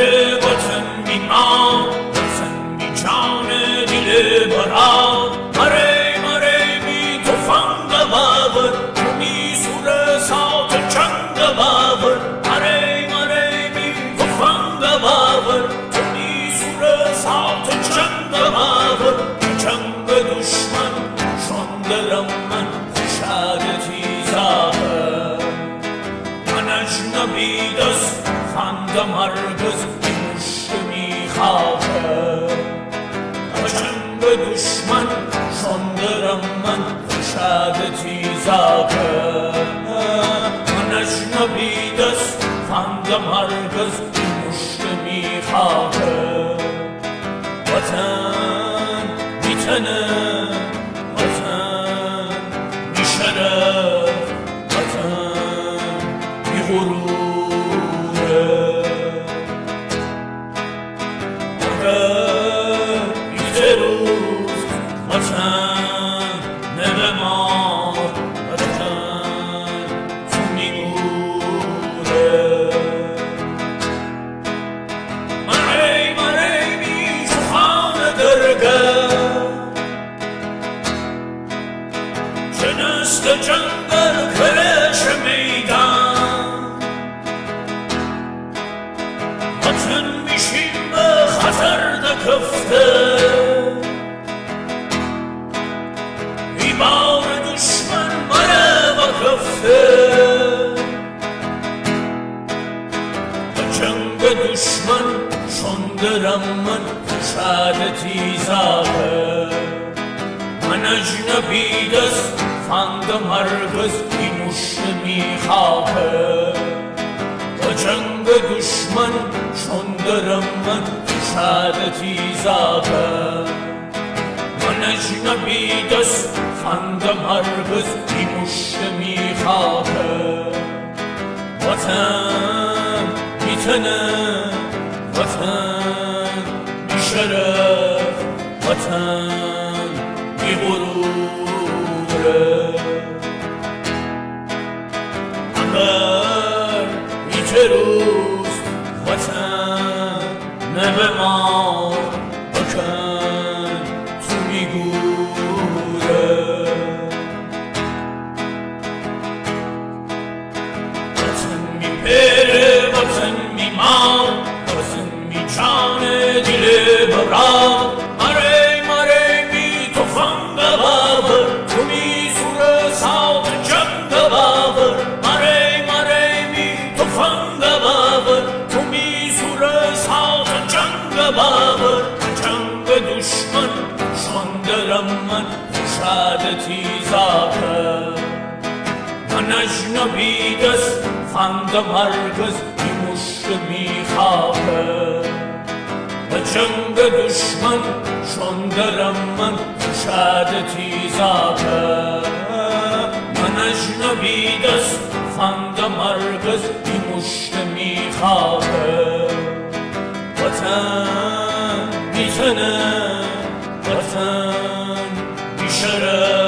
بره وطن بیمار، وطن بی جان دل برار. مره مره بی تفنگ باور، تو می سوره سات جنگ باور. مره مره بی تفنگ باور، تو می سوره سات جنگ باور. جنگ دشمن شندرم من خوشادتی زاهر. من اجنبی دست فندم هرگز مشت میخواهد. جنگ دشمن شندرم من خوشادتی زاهر. من اجنبی دست فندم هرگز مشت میخواهد. وطن بیتنه، وطن بی شرف، وطن بی غروره. اگر یک روز وطن نبمار، وطن تو میگوره. مره مره بی سخان درگه، جنست جنگل کرش میدان. وطن میشیم به خطر دکفته، بیمار دشمن مره وکفته. جنگ دشمن شندرم من خوشادتی زاهر. من اجنبی دست فندم هرگز این مشت میخواهد. و جنگ دشمن شندرم من خوشادتی زاهر. من اجنبی دست فندم هرگز این مشت میخواهد. وطن بیتنه، وطن بی شرف، وطن بی غروره. اگر یک روز وطن نبمار، بکن تو میگوره. وطن میپره، وطن میمان، وطن میجان دل برار. مره مره بی تفنگ باور، تو میسوره سات جنگ باور. مره مره بی تفنگ باور، تو میسوره سات جنگ باور. جنگ دشمن شندرم من خوشادتی زاهر. من اجنبی دست فندم هرگز این مشت میخواهد. و جنگ دشمن شندرم من خوشادتی زاهر. من اجنبی دست فندم هرگز این مشت میخواهد. وطن بیتنه، وطن بی شرف،